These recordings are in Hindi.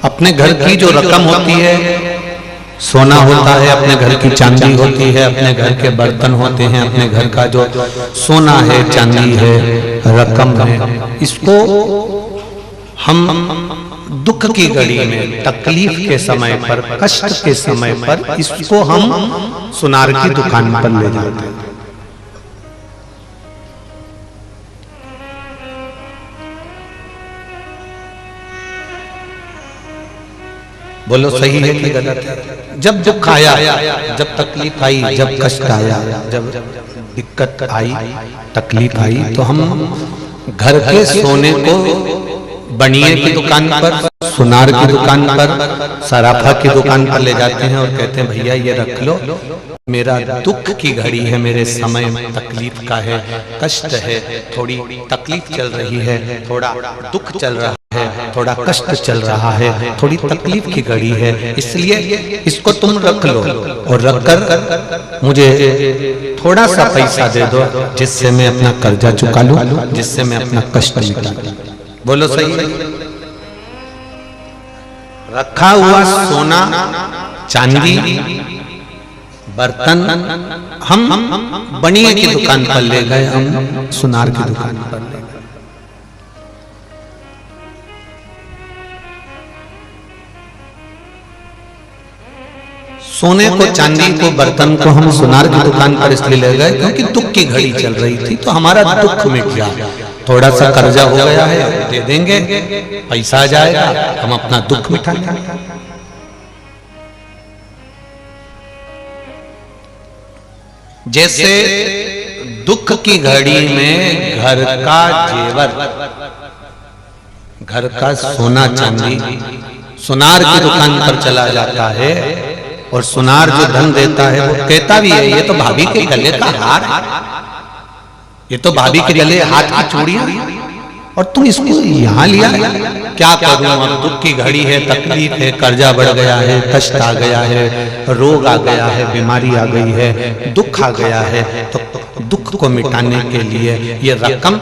अपने घर की जो रकम होती है, सोना होता है, अपने घर की चांदी होती है, अपने घर के बर्तन होते हैं, अपने घर का जो सोना है, चांदी है, रकम है, इसको हम दुख की घड़ी में, तकलीफ के समय पर, कष्ट के समय पर इसको हम सुनार की दुकान पर ले जाते हैं। बोलो सही है कि गलत है? जब दुख आया, जब तकलीफ आई, जब कष्ट आया, जब दिक्कत आई, तकलीफ आई, तो हम घर के सोने को बनिए की दुकान पर, सुनार की दुकान पर, सराफा की दुकान पर ले जाते हैं और कहते हैं भैया ये रख लो, मेरा दुख की घड़ी है, मेरे समय तकलीफ का है, कष्ट है, थोड़ी तकलीफ चल रही है, थोड़ा दुख चल रहा है, थोड़ा कष्ट चल रहा है, थोड़ी तकलीफ की घड़ी है, इसलिए इसको तुम रख लो और रखकर मुझे थोड़ा सा पैसा दे दो जिससे मैं अपना कर्जा चुका लूं, जिससे मैं अपना कष्ट मिटा लूं। बोलो सही है? रखा हुआ सोना, चांदी, बर्तन हम बनिए की दुकान पर ले गए, हम सुनार की दुकान पर ले गए। सोने को, चांदी को, बर्तन को हम सुनार की दुकान पर इसलिए ले गए क्योंकि दुख की घड़ी चल रही थी, तो हमारा दुख मिट गया, थोड़ा सा कर्जा हो गया है, दे देंगे, पैसा आ जाएगा, हम अपना दुख मिटाएंगे। जैसे दुख की घड़ी में घर का जेवर, घर का सोना चांदी सुनार की दुकान पर चला जाता है, और सुनार जो धन देता है वो कहता भी है ये तो भाभी के गले का हार है, ये तो भाभी के गले हाथ की चूड़ियां, और तुम इसको यहाँ लिया, क्या करूं, अब दुख की घड़ी है, तकलीफ है, कर्जा बढ़ गया है, कष्ट आ गया है, रोग आ गया है, बीमारी आ गई है, दुख आ गया है, तो दुख को मिटाने के लिए ये रकम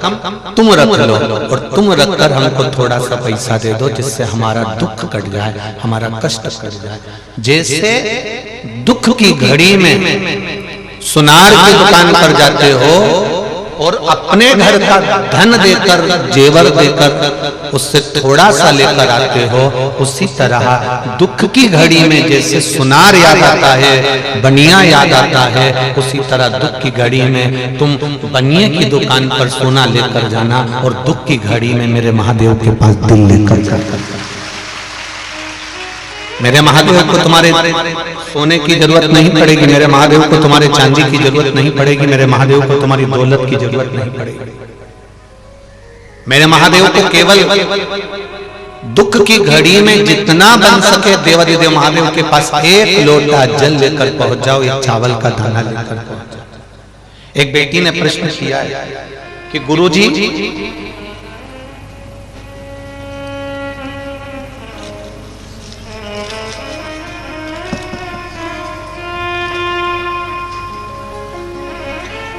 तुम रख लो और तुम रखकर हमको थोड़ा सा पैसा दे दो जिससे हमारा दुख कट जाए, हमारा कष्ट कट जाए। जैसे दुख की घड़ी में सुनार की दुकान पर जाते हो और अपने घर का धन देकर, जेवर देकर उससे थोड़ा सा लेकर आते हो, उसी तरह दुख की घड़ी में जैसे सुनार याद आता है, बनिया याद आता है, उसी तरह दुख की घड़ी में तुम बनिए की दुकान पर सोना लेकर जाना और दुख की घड़ी में मेरे महादेव के पास दिल लेकर जाना। मेरे महादेव को तुम्हारे सोने की जरूरत नहीं पड़ेगी, मेरे महादेव को तुम्हारे चांदी की जरूरत नहीं पड़ेगी, मेरे महादेव को तुम्हारी दौलत की जरूरत नहीं पड़ेगी। मेरे महादेव को केवल दुख की घड़ी में जितना बन सके देवाधिदेव महादेव के पास एक लोटा जल लेकर पहुंच जाओ, एक चावल का दाना लेकर पहुंच जाओ। एक बेटी ने प्रश्न किया है कि गुरुजी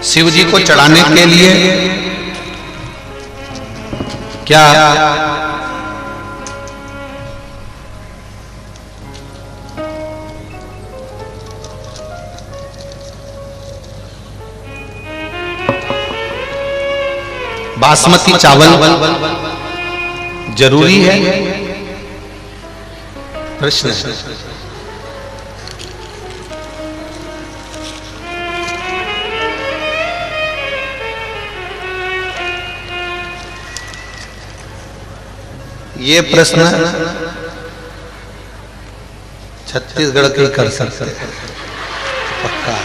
शिव जी को चढ़ाने के लिए क्या बासमती चावल जरूरी है? प्रश्न है। ये प्रश्न छत्तीसगढ़ के कर सकते हैं, पक्का।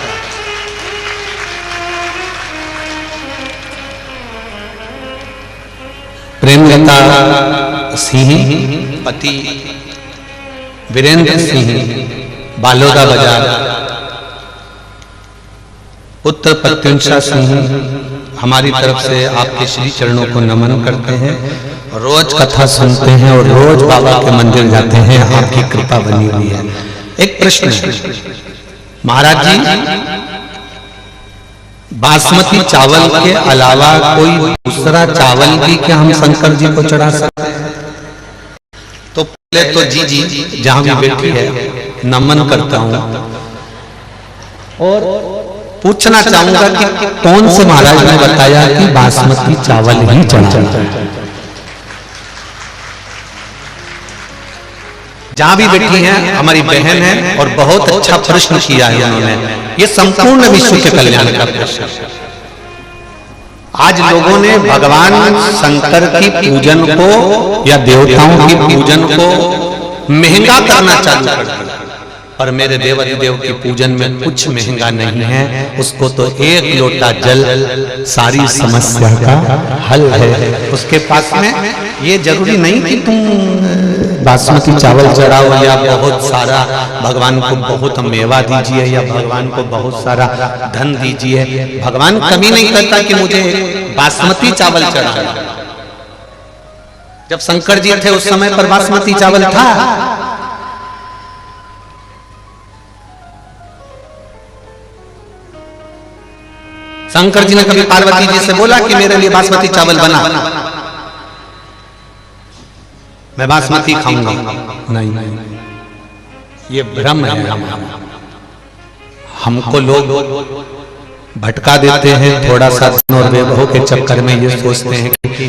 प्रेमलता सिंह पति वीरेंद्र सिंह, बालोदा बाजार, पुत्र प्रत्युषा सिंह हमारी तरफ से आपके श्री चरणों को नमन करते हैं, रोज कथा सुनते हैं और रोज बाबा के मंदिर जाते हैं, आपकी कृपा बनी हुई है। एक प्रश्न महाराज जी, बासमती चावल के अलावा कोई दूसरा चावल भी क्या हम शंकर जी को चढ़ा सकते हैं? तो पहले तो जी जहां भी बैठी है नमन करता हूं और पूछना चाहूंगा कि कौन से महाराज ने बताया कि बासमती चावल ही चढ़ाना है। जहां भी बैठी हैं हमारी बहन है और बहुत अच्छा प्रश्न किया है उन्होंने। ये संपूर्ण विश्व के कल्याण का प्रश्न। आज लोगों ने भगवान शंकर की पूजन को या देवताओं की पूजन को महंगा करना चालू कर दिया, पर मेरे देवाधिदेव की पूजन में कुछ महंगा नहीं है। उसको तो एक लोटा जल सारी समस्या का हल है। उसके पास में ये जरूरी नहीं कि तुम बासमती चावल चढ़ाओ या बहुत सारा भगवान को बहुत मेवा दीजिए या भगवान को बहुत सारा धन दीजिए। भगवान कभी नहीं कहता कि मुझे बासमती चावल चढ़ाना। जब शंकर जी थे उस समय पर बासमती चावल था। शंकर जी ने कभी पार्वती जी से बोला कि मेरे लिए बासमती चावल बना, मैं बासमती खाऊंगा? नहीं, ये भ्रम है। हमको लोग भटका देते हैं थोड़ा सा और वैभव के चक्कर में ये सोचते हैं कि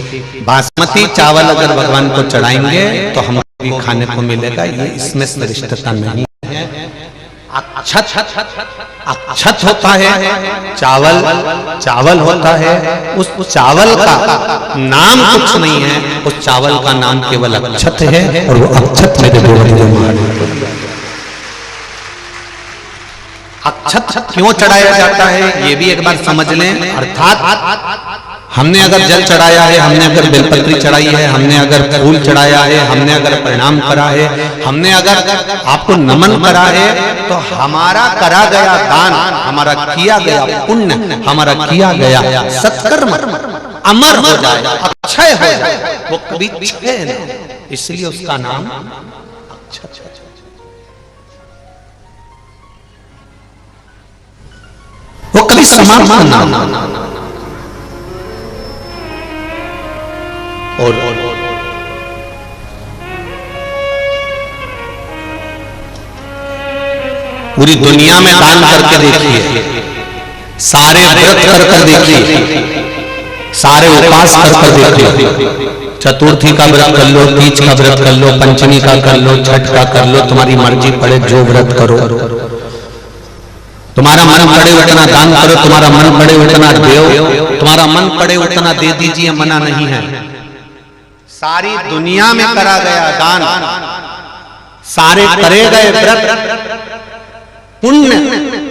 बासमती चावल अगर भगवान को चढ़ाएंगे तो हमको भी खाने को मिलेगा। ये इसमें श्रेष्ठता नहीं है। अक्षत होता है, चावल होता है। उस चावल का नाम कुछ नहीं है, उस चावल का नाम केवल अक्षत है और वो अक्षत मेरे देव। अक्षत क्यों चढ़ाया जाता है ये भी एक बार समझ लें। अर्थात हमने अगर जल चढ़ाया है, हमने अगर बेलपत्री चढ़ाई है, हमने अगर फूल चढ़ाया है, हमने अगर प्रणाम करा है, हमने अगर आपको नमन करा है, तो हमारा करा गया दान, हमारा किया गया पुण्य, हमारा किया गया सत्कर्म अमर हो जाए, अक्षय हो जाए। वो कभी क्षय नहीं, इसलिए उसका नाम अक्षत। वो कभी समाप्त ना और पूरी दुनिया में दान करके देखिए, सारे व्रत कर देखिए, सारे उपास कर देखिए। चतुर्थी का व्रत कर लो, तीज का व्रत कर लो, पंचमी का कर लो, छठ का कर लो, तुम्हारी मर्जी पड़े जो व्रत करो। तुम्हारा मन पड़े उतना दान करो, तुम्हारा मन पड़े उतना दो, तुम्हारा मन पड़े उतना दे दीजिए, मना नहीं है। सारी दुनिया में करा गया दान, सारे करे गए व्रत पुण्य,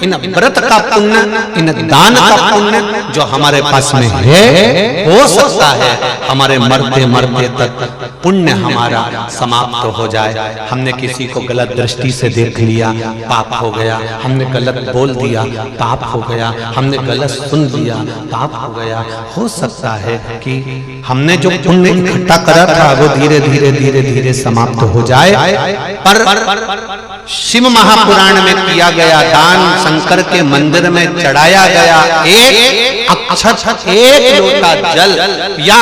इन व्रत का पुण्य, इन दान का पुण्य जो हमारे पास में है, हो सकता है हमारे मरते मरते तक पुण्य हमारा समाप्त हो जाए। हमने किसी को गलत दृष्टि से देख लिया, पाप हो गया। हमने गलत बोल दिया, पाप हो गया। हमने गलत सुन लिया, पाप हो गया। हो सकता है कि हमने जो पुण्य इकट्ठा करा था वो धीरे धीरे धीरे धीरे समाप्त हो जाए। पर शिव महापुराण में किया गया दान, शंकर के मंदिर में चढ़ाया गया एक अक्षत, एक लोटा जल, या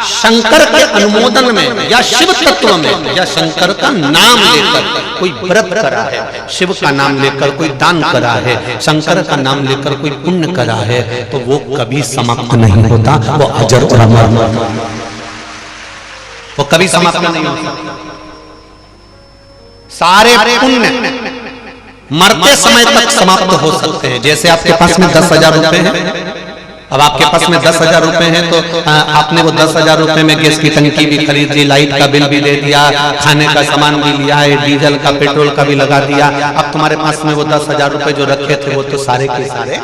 शंकर के अनुमोदन में या शिव तत्व में या शंकर का नाम लेकर कोई व्रत करा है, शिव का नाम लेकर कोई दान करा है, शंकर का नाम लेकर कोई पुण्य करा है, तो वो कभी समाप्त नहीं होता। वो अजर और अमर, वो कभी समाप्त नहीं होता। सारे पुण्य मरते समय तक समाप्त हो सकते हैं। जैसे आपके पास में 10,000 रुपए हैं, अब आपके पास में 10,000 रुपए हैं तो आपने वो 10,000 रुपए में गैस की टंकी भी खरीद ली, लाइट का बिल भी दे दिया, खाने का सामान भी लिया है, डीजल का पेट्रोल का भी लगा दिया। अब तुम्हारे पास में वो 10,000 रुपए जो रखे थे वो तो सारे के सारे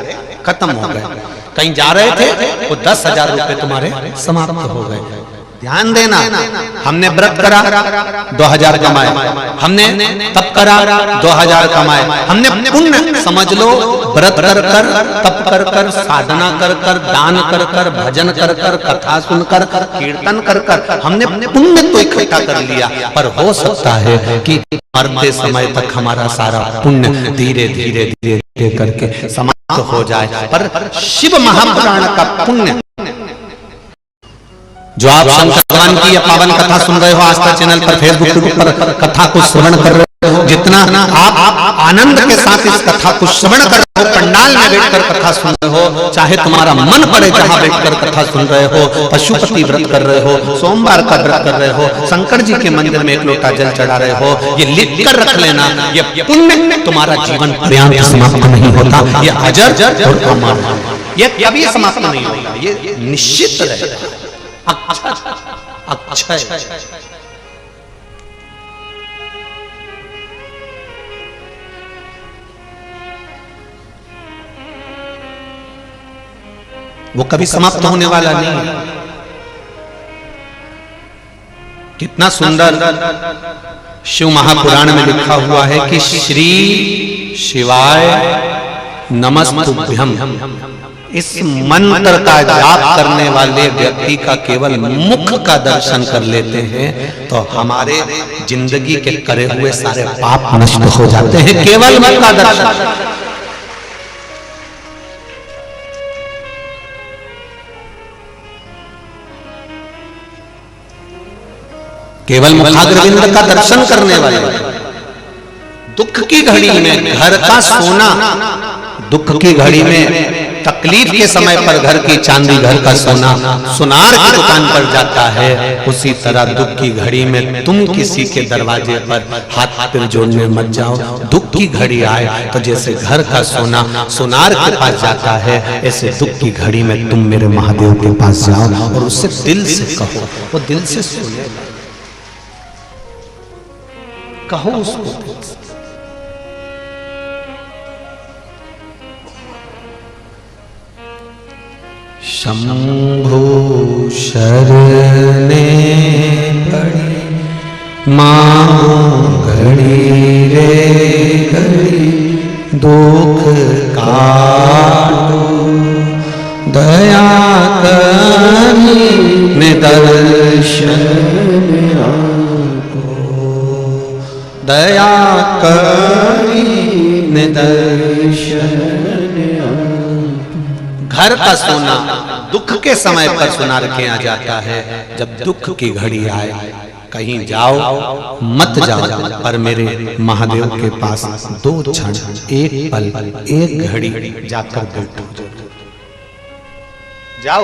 खत्म हो गए। कहीं जा रहे थे वो 10,000 रुपए तुम्हारे समाप्त हो गए। ध्यान देना, हमने व्रत करा 2,000 कमाए, हमने तप करा 2,000 कमाए, हमने पुण्य समझ लो व्रत कर कर, तप कर कर, साधना कर कर, दान कर कर, भजन कर कर, कथा सुनकर, कीर्तन कर कर हमने पुण्य तो इकट्ठा कर लिया। पर हो सकता है कि मरते समय तक हमारा सारा पुण्य धीरे धीरे धीरे धीरे करके समाप्त हो जाए। पर शिव महापुराण का पुण्य जो आप शंकर भगवान की या पावन कथा सुन रहे हो आस्था चैनल पर, फेसबुक पर कथा को श्रवण कर रहे हो, जितना आप आनंद के साथ इस कथा को श्रवण कर रहे हो, पंडाल में बैठकर कथा सुन रहे हो, चाहे तुम्हारा मन पड़े जहां बैठकर कथा सुन रहे हो, पशुपति व्रत कर रहे हो, सोमवार का व्रत कर रहे हो, शंकर जी के मंदिर में एक लोटा जल चढ़ा रहे हो, ये लिख कर रख लेना, ये पुण्य तुम्हारा जीवन पर्यंत समाप्त नहीं होता, ये अजर और अमर, ये कभी समाप्त नहीं होगा, ये निश्चित रहेगा। अक्षय वो कभी समाप्त होने वाला नहीं है। कितना सुंदर शिव महापुराण में लिखा हुआ है कि श्री शिवाय नमस्तुभ्यम, इस मंत्र का जाप करने वाले व्यक्ति का केवल मुख का दर्शन कर लेते हैं तो हमारे जिंदगी के करे हुए सारे पाप नष्ट हो जाते हैं, केवल मुख का दर्शन। केवल मुखाग्रविंद का दर्शन करने वाले, दुख की घड़ी में घर का सोना, दुख की घड़ी में तकलीफ के समय पर घर की चांदी, घर का सोना सुनार की दुकान पर जाता है, उसी तरह दुख की घड़ी में तुम किसी के दरवाजे पर हाथ पैर जोड़ने मत जाओ। दुख की घड़ी आए तो जैसे घर का सोना सुनार के पास जाता है, ऐसे दुख की घड़ी में तुम मेरे महादेव के पास जाओ और उससे दिल से कहो, वो दिल से सुने, कहो उसको। शंभु शरणे पड़ी मां घड़ी रे घड़ी, दुख काटो दया करी निदर्शन आपको, दया करी निदर्शन। घर का सोना दुख के समय पर सुनार के आ जाता है, जब दुख की घड़ी आए कहीं जाओ मत जाओ, पर मेरे महादेव के पास 2 क्षण, 1 पल, 1 घड़ी जाकर बैठो, जाओ।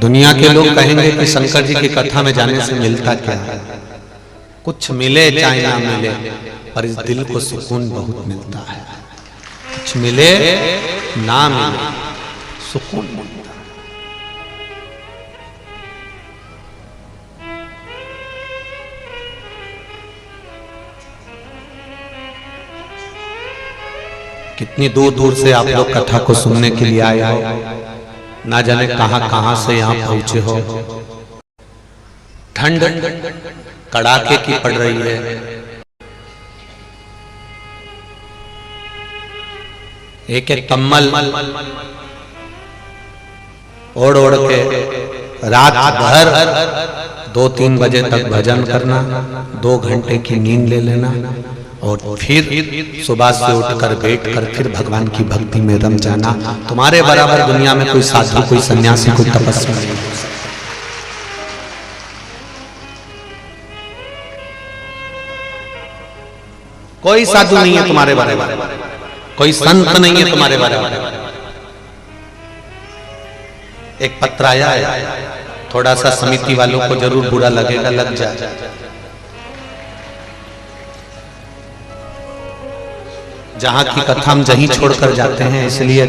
दुनिया के लोग कहेंगे कि शंकर जी की कथा में जाने से मिलता क्या है? कुछ मिले चाहे ना मिले, पर इस दिल को सुकून बहुत मिलता है। कुछ मिले ना मिले, सुकून मिलता है। कितनी दूर दूर से आप लोग कथा को सुनने के लिए आए हो, ना जाने कहां कहां से यहां पहुंचे हो। ठंड कड़ाके की पड़ रही है, एक एक कम्बल ओढ़ ओढ़ के रात भर 2-3 बजे तक भजन करना, 2 घंटे की नींद ले लेना और फिर सुबह से उठकर बैठकर फिर भगवान की भक्ति में रम जाना। तुम्हारे बराबर दुनिया में कोई साधु, कोई सन्यासी, कोई तपस्वी नहीं। कोई साधु नहीं है तुम्हारे बराबर, कोई संत नहीं है तुम्हारे बराबर। एक पत्र आया है, थोड़ा सा समिति वालों को जरूर बुरा लगेगा, लग जाए। जहां की कथा हम जहीं छोड़कर जाते हैं, इसलिए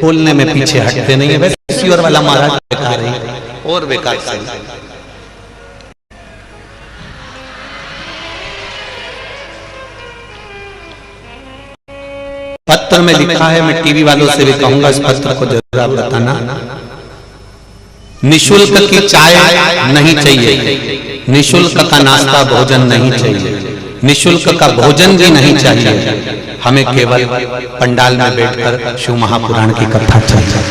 बोलने में पीछे हटते नहीं है। वैसे ईश्वर वाला महाराज बेकार है और बेकार से। पत्र में लिखा है, मैं टीवी वालों से भी कहूंगा इस पत्र को जरूर आप बताना, निशुल्क की चाय नहीं चाहिए, निशुल्क का नाश्ता भोजन नहीं चाहिए, निशुल्क का भोजन भी नहीं चाहिए। हमें केवल पंडाल में बैठकर शिव महापुराण की कथा चाहिए।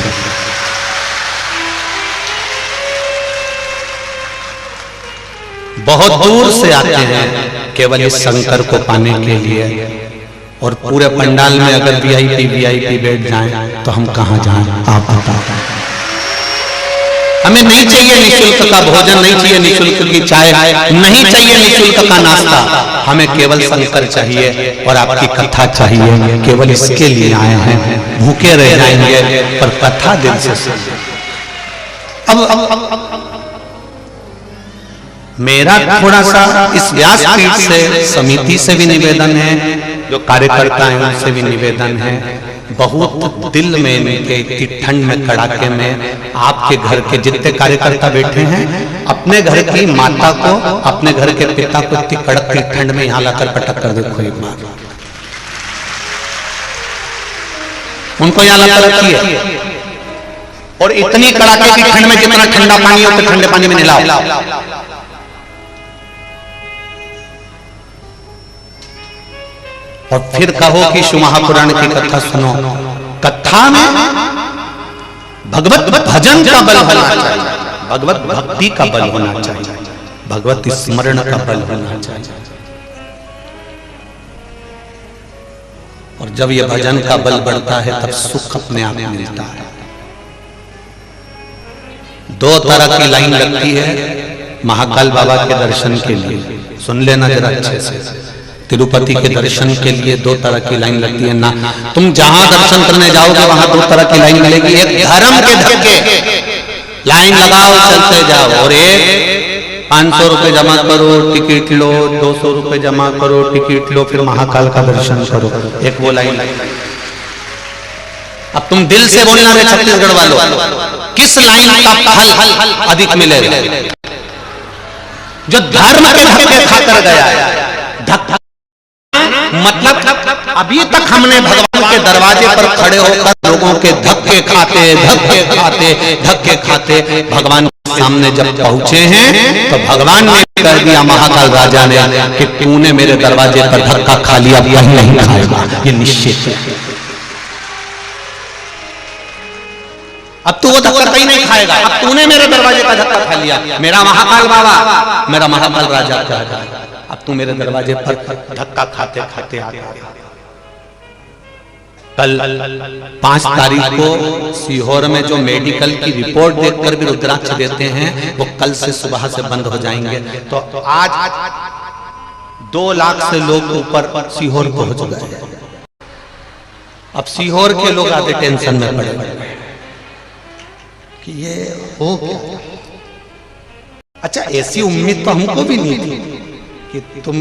बहुत दूर से आते हैं केवल इस शंकर को पाने के लिए, और पूरे पंडाल में अगर वीआईपी बैठ जाएं तो हम कहां जाएं? आप बताओ। हमें नहीं चाहिए निःशुल्क का भोजन, नहीं चाहिए निःशुल्क की चाय, नहीं चाहिए निःशुल्क का नाश्ता। हमें केवल शंकर चाहिए और आपकी कथा चाहिए। केवल इसके लिए आए हैं, भूखे रह जाएंगे पर कथा दिल से सुनिए। अब मेरा थोड़ा सा इस व्यासपीठ से समिति से भी निवेदन है, जो कार्यकर्ता हैं उनसे भी निवेदन है, बहुत दिल में इनके इतनी ठंड में कड़ाके में आपके घर के जितने कार्यकर्ता बैठे हैं, अपने घर की माता को, अपने घर के पिता को इतनी कड़क की ठंड में यहाँ लाकर पटक कर देखो एक बार, उनको यहाँ लाकर रखिए और इतनी कड़ाके की ठंड में जितना ठंडा पानी हो तो ठंडे पानी में नहलाओ। और फिर कहो कि शिव महापुराण की कथा सुनो। कथा में भगवत भजन का बल होना चाहिए, भगवत भक्ति का बल होना चाहिए, भगवत स्मरण का बल होना चाहिए। और जब यह भजन का बल बढ़ता है तब सुख अपने आप मिलता है। दो तरह की लाइन लगती है महाकाल बाबा के दर्शन के लिए, सुन लेना जरा अच्छे से। तिरुपति के दर्शन के लिए दो तरह की लाइन लगती है ना, तुम जहां दर्शन करने जाओगे वहां दो तरह की लाइन मिलेगी। एक धर्म के धक्के, लाइन लगाओ चलते जाओ, और एक 500 रुपए जमा करो टिकट लो, 200 रुपए जमा करो टिकट लो, फिर महाकाल का दर्शन करो। एक वो लाइन। अब तुम दिल से बोलना रे छत्तीसगढ़ वालों, किस लाइन का फल अधिक मिलेगा? जो धर्म के धक्के खाकर गया है। धक्का मतलब अभी तक हमने भगवान के दरवाजे पर खड़े होकर लोगों के धक्के खाते भगवान के सामने जब पहुंचे हैं तो भगवान ने कह दिया, महाकाल राजा ने, कि तूने मेरे दरवाजे पर धक्का खा लिया, अब कहीं नहीं खाएगा, ये निश्चित है। अब तू वो धक्का कहीं नहीं खाएगा, अब तूने मेरे दरवाजे का धक्का खा लिया। मेरा महाकाल बाबा, मेरा महाकाल राजा कह रहा है, अब तू मेरे दरवाजे पर धक्का खाते खाते आ गया। कल 5 तारीख को सीहोर में जो मेडिकल की रिपोर्ट देखकर भी रुद्राक्ष देते हैं, वो कल से सुबह से बंद हो जाएंगे। तो आज 2 लाख से लोग ऊपर सीहोर पहुंच गए। अब सीहोर के लोग आधे टेंशन में पड़े कि ये हो क्या। अच्छा, ऐसी उम्मीद तो हमको भी नहीं थी कि तुम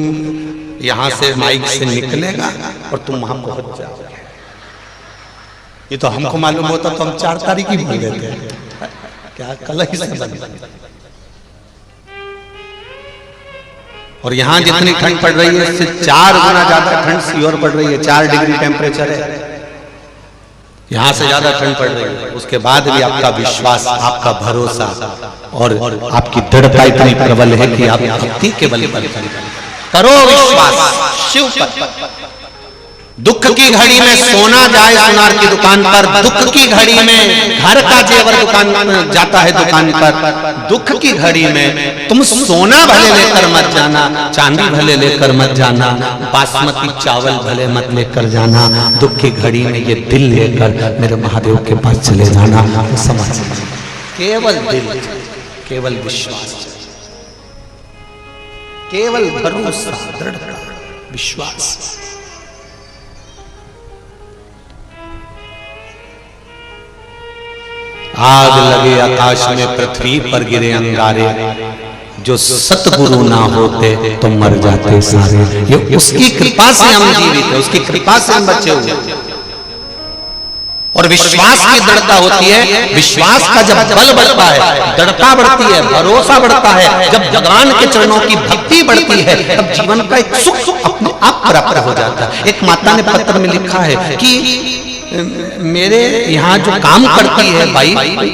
यहां से माइक से निकलेगा और तुम वहां पहुंच जाओगे। ये तो हमको मालूम होता तो हम 4 तारीख ही बोल देते, क्या कल ही से बंद। और यहां जितनी ठंड पड़ रही है उससे 4 गुना ज्यादा ठंड सीहोर पड़ रही है। 4 डिग्री टेम्परेचर है, यहां से ज्यादा ठंड पड़ रही है। उसके बाद भी आपका विश्वास, आपका भरोसा और आपकी दृढ़ता इतनी प्रबल है कि आप भक्ति के बल पर करो विश्वास शिव पर। दुख की घड़ी में सोना जाए सुनार की दुकान पर, दुख की घड़ी में घर का जेवर दुकान जाता है दुकान पर। दुख की घड़ी में तुम सोना भले लेकर मत जाना, चांदी भले लेकर मत जाना, बासमती चावल भले मत लेकर जाना। दुख की घड़ी में ये दिल लेकर मेरे महादेव के पास चले जाना। समझ, केवल दिल, केवल विश्वास, केवल भरोसा, दृढ़ता, विश्वास। आग लगे आकाश में, पृथ्वी पर गिरे अंगारे, जो सतगुरु ना होते तो मर जाते सारे। ये उसकी कृपा से हम जीवित हैं, उसकी कृपा से हम बचे हुए। और विश्वास की दृढ़ता होती है। विश्वास का जब बल बढ़ता है, दृढ़ता बढ़ती है, भरोसा बढ़ता है, जब भगवान के चरणों की भक्ति बढ़ती है, तब जीवन का एक सुख अपने आप प्राप्त हो जाता है। एक माता ने पत्र में लिखा है कि मेरे यहाँ जो काम करती है बाई,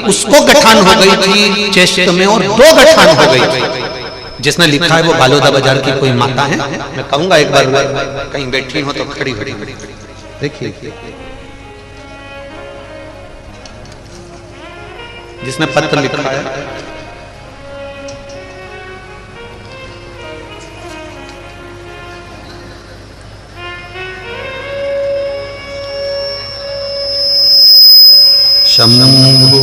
उसको गठान हो गई थी चेस्ट में और 2 गठान हो गई थी। जिसने लिखा है वो बालोदा बाजार की कोई माता है। मैं कहूंगा एक बार कहीं बैठी हो तो खड़ी खड़ी देखिए, जिसने पत्र लिखा है। शंभु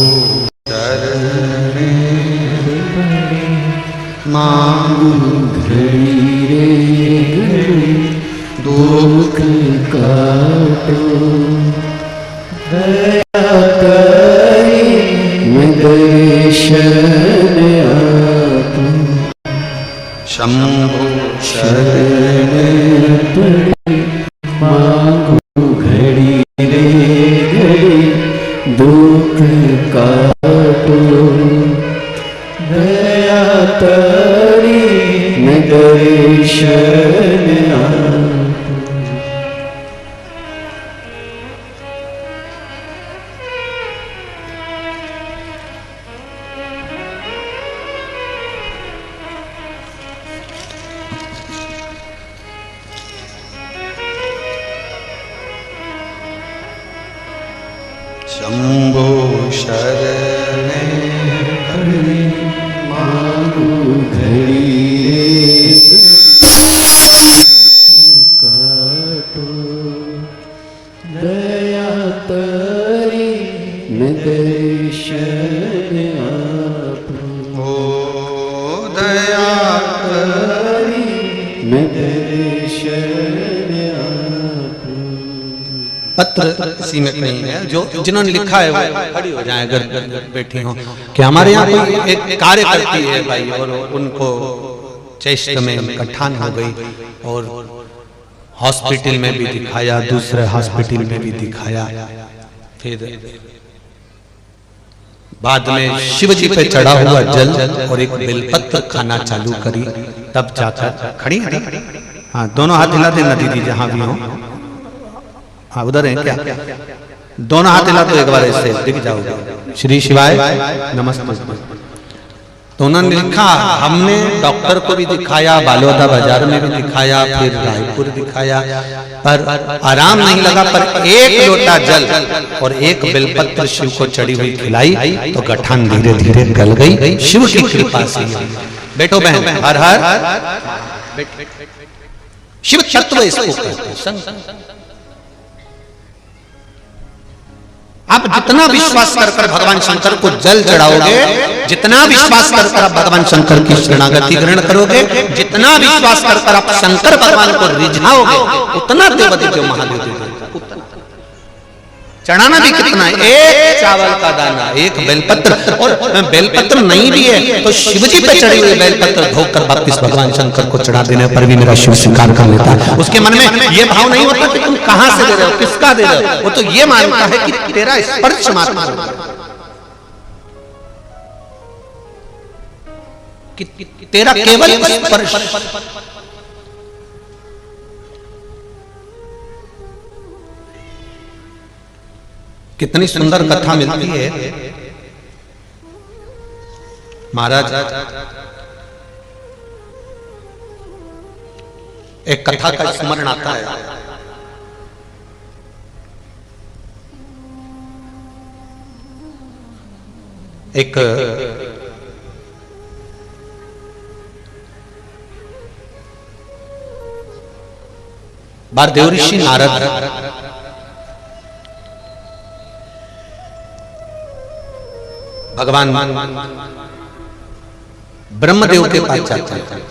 शरणे मांगू घड़ी रे दुख काटो दया करी मैं दर्शन आपो शंभु शरणे पड़ी मांगू घड़ी रे घड़ी दुख काटो दया करी मैं दर्शन आपो शंभो शरणे पड़ी मांगू घड़ी काटो दया तरी मैं दर्शन आपो ओ दया तरी मैं दर्शन आपो पत्र इसी में कहीं है जो जिन्होंने लिखा है वो खड़ी हो जाए अगर बैठी हो कि हमारे यहाँ कोई एक कार्य करती है भाई और उनको चेस्ट में गठान हो गई और हॉस्पिटल में भी दिखाया दूसरे हॉस्पिटल में भी दिखाया फिर बाद में शिव जी पे चढ़ा हुआ जल और एक बेलपत्र खाना चालू करी तब जाकर खड़ी है हाँ दोनों हाथ हिला देना दीदी जहां भी हो हाँ उधर है क्या दोनों हाथ हिला तो एक बार ऐसे दिख जाओगे श्री शिवाय नमस्ते तो उन्होंने लिखा हमने डॉक्टर को भी दिखाया बालोदा बाजार में भी दिखाया फिर रायपुर दिखाया पर आराम नहीं लगा पर एक लोटा जल और एक बेलपत्र शिव को चढ़ी हुई खिलाई तो गठान धीरे धीरे गल गई शिव की कृपा से बैठो बहन हर हर शिव तत्व इसको कहते हैं आप जितना विश्वास कर कर भगवान शंकर को जल चढ़ाओगे जितना विश्वास कर कर आप भगवान शंकर की शरणागति ग्रहण करोगे जितना विश्वास कर कर आप शंकर भगवान को रिझाओगे उतना देवदेव महादेव देवता चढ़ाना भी कितना है एक चावल का दाना एक बेलपत्र और बेलपत्र नहीं भी है तो शिव जी पे चढ़ी हुई बेलपत्र धोकर वापिस भगवान शंकर को चढ़ा देने पर भी मेरा शिव स्वीकार कर लेता है उसके मन में ये भाव नहीं होता कि तुम कहां से दे रहे हो किसका दे रहे हो वो तो ये मानता है कि तेरा स्पर्श मात्र कि तेरा केवल स्पर्श कितनी सुंदर कथा मिलती है महाराज एक कथा का स्मरण आता है एक बार देव ऋषि नारद भगवान ब्रह्मदेव के पास जाते हैं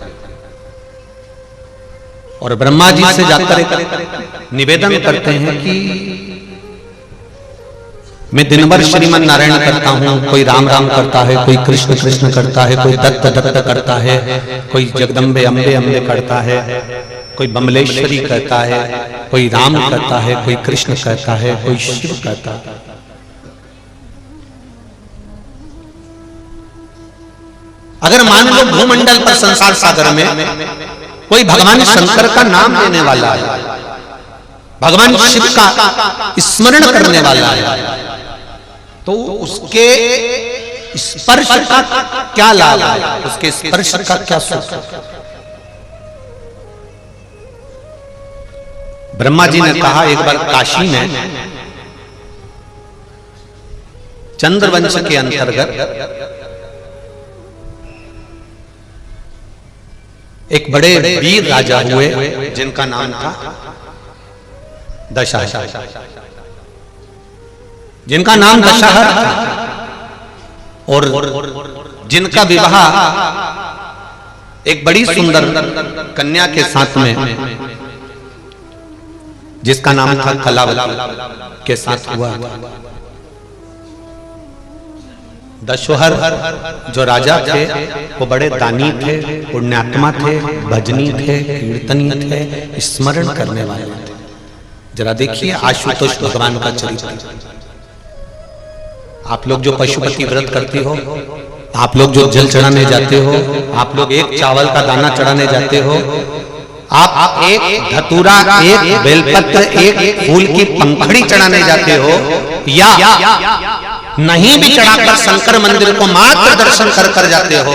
और ब्रह्मा जी से जाकर एक निवेदन करते हैं कि मैं दिन भर श्रीमन नारायण करता हूं कोई राम राम करता है कोई कृष्ण कृष्ण करता है कोई दत्त दत्त करता है कोई जगदम्बे अम्बे अम्बे करता है कोई बमलेश्वरी कहता है कोई राम कहता है कोई कृष्ण कहता है कोई शिव कहता है अगर मान लो भूमंडल पर संसार सागर में कोई भगवान शंकर का नाम लेने वाला है भगवान शिव का स्मरण करने वाला है तो उसके स्पर्श का क्या लाभ है उसके स्पर्श का क्या सुख ब्रह्मा जी ने कहा एक बार काशी में चंद्रवंश के अंतर्गत एक बड़े वीर राजा हुए जिनका नाम था दशरथ जिनका नाम दशहर था और जिनका विवाह एक बड़ी सुंदर कन्या के साथ में, जिसका नाम था कलावती के साथ हुआ। दशहर जो राजा थे वो बड़े दानी थे, पुण्यात्मा थे, भजनी थे, कीर्तनी थे, स्मरण करने वाले थे। जरा देखिए आशुतोष भगवान का चरित्र। आप लोग जो पशुपति व्रत करती हो, आप लोग जो जल चढ़ाने जाते हो, आप लोग एक चावल का दाना चढ़ाने जाते हो, आप एक धतूरा, एक बेलपत्र, एक फूल की पंखड़ी चढ़ाने जाते हो, या नहीं भी चढ़ाकर शंकर मंदिर को मात्र दर्शन कर कर जाते हो,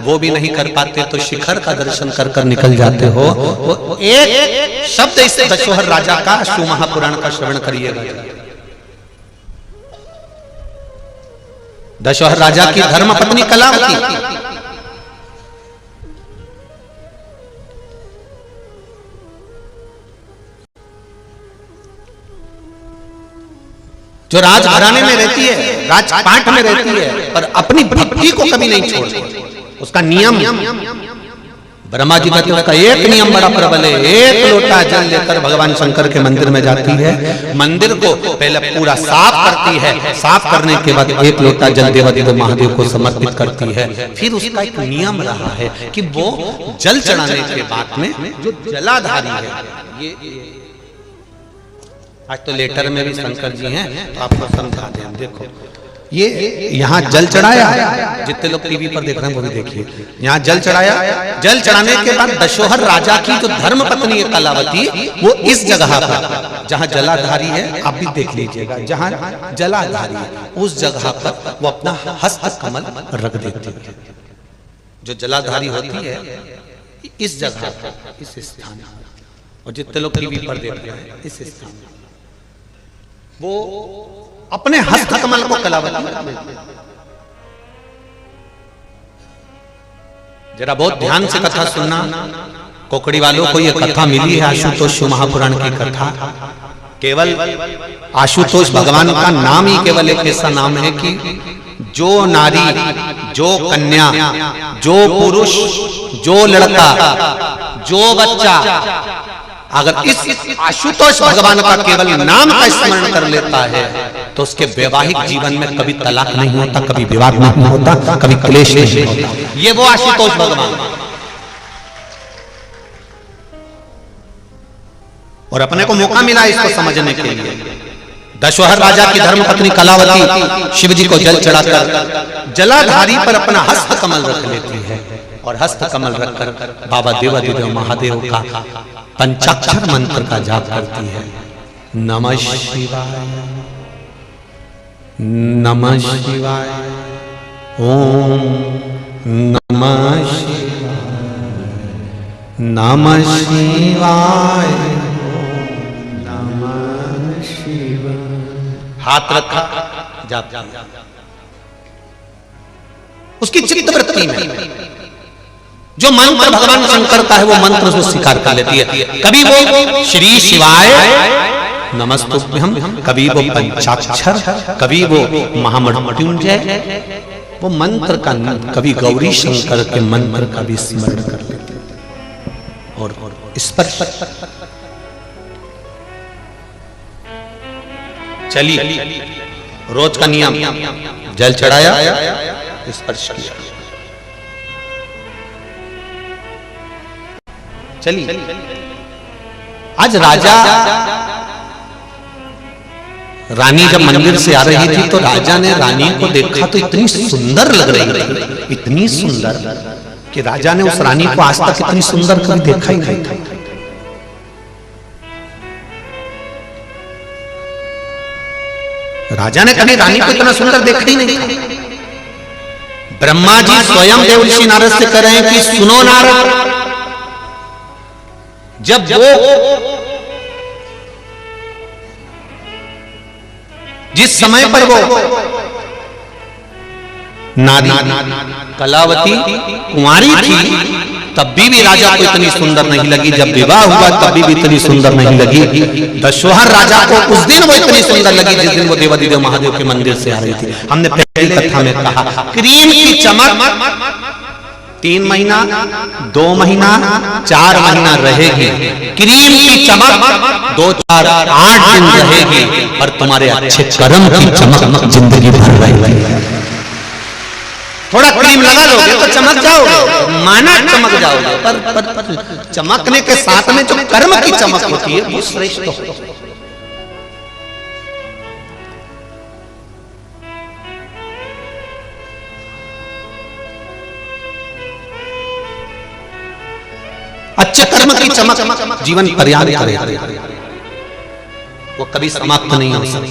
वो भी नहीं कर पाते तो शिखर का दर्शन कर कर निकल जाते हो। वो एक शब्द इस दशहर राजा का शिव महापुराण का श्रवण करिएगा। दशहर राजा की धर्मपत्नी कलावती, जो राजघराने में रहती है, राजपाट में रहती है, पर अपनी भक्ति को कभी नहीं छोड़ती। उसका नियम, ब्रह्मा जी कहते हैं, एक नियम बड़ा प्रबल है। एक लोटा जल लेकर भगवान शंकर के मंदिर में जाती है, मंदिर को पहले पूरा साफ करती है, साफ करने के बाद एक लोटा जल देवादिदेव महादेव को समर्पित करती है। फिर उसका एक नियम रहा है कि वो जल चढ़ाने के बाद में जो जलाधारी है, ये आज तो लेटर में भी शंकर जी हैं तो आपको समझा दें। हम देखो ये यहाँ जल चढ़ाया, जितने लोग टीवी पर देख रहे हैं वो भी देखिए, यहाँ जल चढ़ाया। जल चढ़ाने के बाद दशहर राजा की जो धर्म पत्नी है कलावती, वो इस जगह पर जहाँ जलाधारी है, आप भी देख लीजिएगा, जहाँ जलाधारी है उस जगह पर वो अपना हस्त कमल रख देती है। जो जलाधारी होती है इस जगह पर, इस स्थान, और जितने लोग टीवी पर देख रहे हैं इस स्थान, वो अपने हस्त कमल को कलावती। जरा बहुत ध्यान से कथा सुनना, कोकड़ी वालों को यह कथा मिली है आशुतोष महापुराण की कथा। केवल आशुतोष भगवान का नाम ही केवल एक ऐसा नाम है कि जो नारी, जो कन्या, जो पुरुष, जो लड़का, जो बच्चा अगर इस आशुतोष भगवान का केवल नाम का स्मरण कर लेता है तो उसके वैवाहिक जीवन में कभी तलाक नहीं होता, कभी विवाद नहीं होता, कभी क्लेश नहीं होता। ये वो आशुतोष भगवान। और अपने को मौका मिला इसको समझने के लिए। दशहर राजा की धर्मपत्नी कलावती शिव जी को जल चढ़ाकर जलाधारी पर अपना हस्त कमल रख लेती है और हस्त कमल रखकर बाबा देवादिदेव महादेव का पंचाक्षर मंत्र का जाप करती है। नमः शिवाय, नमः शिवाय, ओम नमः शिवाय, नमः शिवाय, नमः शिवाय। हाथ रखा, जाप। उसकी चित्तवृत्ति में जो मंत्र भगवान शंकर का है वो मंत्र उसको स्वीकार कर लेती है। कभी वो श्री शिवाय नमस्तुभ्यं, कभी वो पंचाक्षर, कभी वो महामृत्युंजय, वो मंत्र का, कभी गौरी शंकर के मंत्र का भी स्मरण कर लेते हैं। और स्पर्श, चलिए रोज का नियम, जल चढ़ाया, स्पर्श किया। चलिए आज राजा रानी जब मंदिर से आ रही थी तो राजा ने रानी को देखा तो इतनी सुंदर लग रही थी, इतनी सुंदर कि राजा ने उस रानी को आज तक इतनी सुंदर कभी देखा ही नहीं था। राजा ने कभी रानी को इतना सुंदर देखा ही नहीं था। ब्रह्मा जी स्वयं देवर्षि नारद से कह रहे हैं कि सुनो नारद, जब वो जिस समय पर वो नारी कलावती कुंवारी थी तब भी राजा को इतनी सुंदर नहीं लगी। जब विवाह हुआ तब भी इतनी सुंदर नहीं लगी। दशोहर राजा को उस दिन वो इतनी सुंदर लगी जिस दिन वो देवादिदेव महादेव के मंदिर से आ रही थी। हमने पहली कथा में कहा क्रीम की चमक 3 महीना, 2 महीना, 4 महीना रहेगी। क्रीम की चमक 2, 4, 8 दिन रहेगी, और तुम्हारे अच्छे कर्म की चमक जिंदगी भर रहेगी। थोड़ा क्रीम लगा लोगे तो चमक जाओगे, माना चमक जाओगे, पर चमकने के साथ में जो कर्म की चमक होती है वो श्रेष्ठ होती है। अच्छे कर्म की चमक जीवन पर्याप्त करे, वो कभी समाप्त नहीं हो सकती।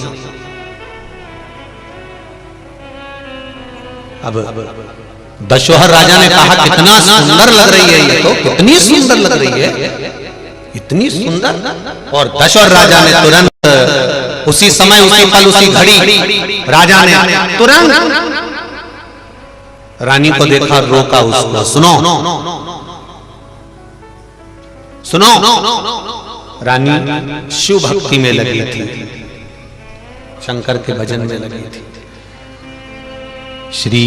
अब दशोहर राजा ने कहा कितना सुंदर लग रही है ये, तो कितनी सुंदर लग रही है, इतनी सुंदर। और दशोहर राजा ने तुरंत उसी समय, उसी पल, उसी घड़ी राजा ने तुरंत रानी को देखा, रोका उसको। सुनो, रानी शिव भक्ति में लगी थी, शंकर के भजन में लगी थी। श्री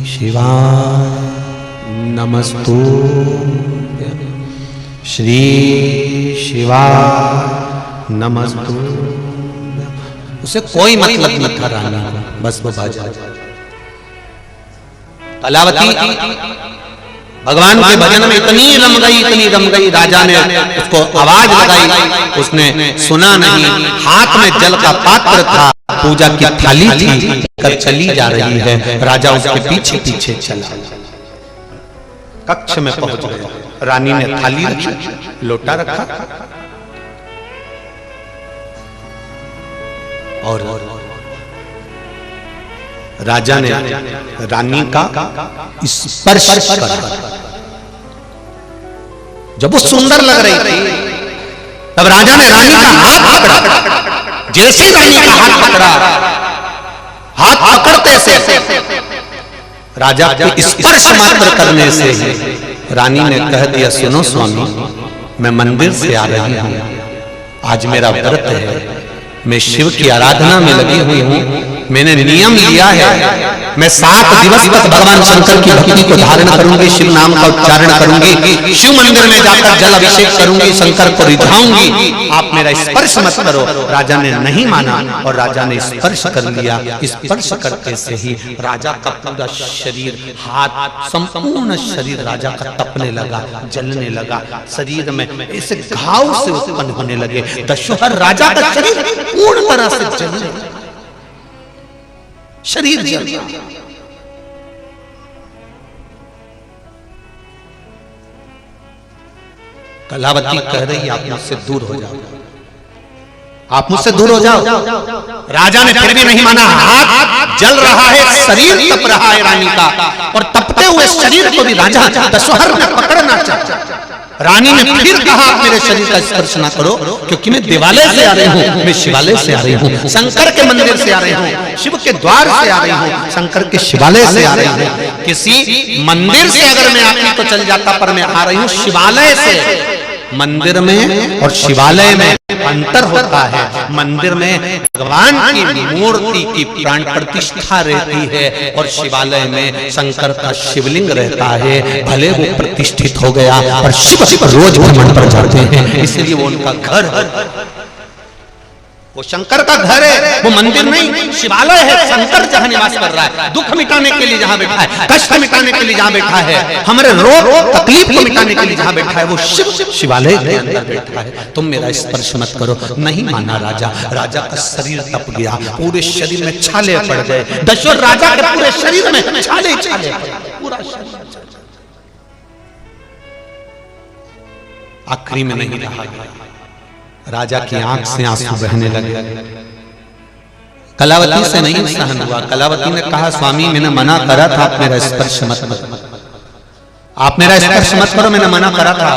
शिवाय नमस्तुभ्यं, श्री शिवाय नमस्तुभ्यं। उसे कोई मतलब नहीं था रानी को, बस वो भजन। कलावती भगवान के भजन में इतनी रम गई, राजा ने उसको आवाज लगाई, उसने सुना नहीं। हाथ में जल का पात्र था, पूजा की थाली थी, कर चली जा रही है। राजा उसके पीछे पीछे चला, कक्ष में पहुंच गया। रानी ने थाली रखी, लोटा रखा, और राजा ने रानी का स्पर्श करा। जब वो सुंदर लग रही थी तब राजा ने रानी का हाथ पकड़ा। जैसे रानी का हाथ पकड़ा, हाथ पकड़ते से राजा को स्पर्श मात्र करने से ही रानी ने कह दिया, सुनो स्वामी, मैं मंदिर से आ रही हूं, आज मेरा व्रत है, मैं शिव की आराधना में लगी हुई हूं। मैंने नियम लिया है, मैं 7 दिवस तक भगवान शंकर की भक्ति को धारण करूंगी, शिव नाम का उच्चारण करूंगी, शिव मंदिर में जाकर जल अभिषेक करूंगी, शंकर को रिझाऊंगी, आप मेरा स्पर्श मत करो। राजा ने नहीं माना और राजा ने स्पर्श कर लिया। स्पर्श करते से ही राजा का पूरा शरीर, हाथ, संपूर्ण शरीर राजा का तपने लगा, जलने लगा। शरीर में ऐसे घाव से उत्पन्न होने लगे। दशोहर राजा का शरीर पूर्ण तरह से जलने लगा, शरीर जल गया। कलावती कह रही, आप मुझसे दूर हो जाओ, आप मुझसे दूर हो जाओ। राजा ने फिर भी नहीं माना। हाथ जल रहा है, शरीर तप रहा है रानी का, और तपते हुए शरीर को भी राजा दशोहर ने पकड़ना चाहता। रानी ने फिर कहा, आप मेरे शरीर का स्पर्श ना करो, क्योंकि मैं देवालय से आ रही हूँ, मैं शिवालय से आ रही हूँ, शंकर के मंदिर से आ रही हूँ, शिव के द्वार से आ रही हूँ, शंकर के शिवालय से आ रही हूँ। किसी मंदिर से अगर मैं आती तो चल जाता, पर मैं आ रही हूँ शिवालय से। मंदिर में और शिवालय में अंतर होता है। मंदिर में भगवान की मूर्ति की प्राण प्रतिष्ठा रहती है, और शिवालय में शंकर का शिवलिंग रहता है। भले वो प्रतिष्ठित हो गया, पर शिव रोज भ्रमण पर जाते हैं, इसलिए वो उनका घर है, वो शंकर का घर है, वो मंदिर नहीं, शिवालय है। शंकर जहां निवास कर रहा है, दुख मिटाने के लिए जहां बैठा है, कष्ट मिटाने के लिए जहां बैठा है, हमारे रोग तकलीफ को मिटाने के लिए जहां बैठा है, वो शिवालय के अंदर बैठा है। तुम मेरा स्पर्श मत करो। नहीं माना राजा। राजा का शरीर तप गया, पूरे शरीर में छाले पड़ गए। दशोहर राजा के पूरे शरीर में छाले छाले, पूरा शरीर। आखिरी में नहीं रहा, राजा की आंख से आंसू बहने लगे। कलावती से नहीं सहन हुआ। कलावती ने कहा, स्वामी मैंने मना करा था, आप मेरा स्पर्श मत करो, आप मेरा स्पर्श मत करो, मैंने मना करा था।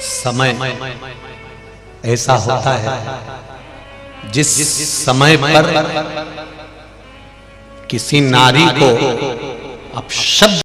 समय ऐसा होता है जिस समय पर किसी नारी को अपशब्द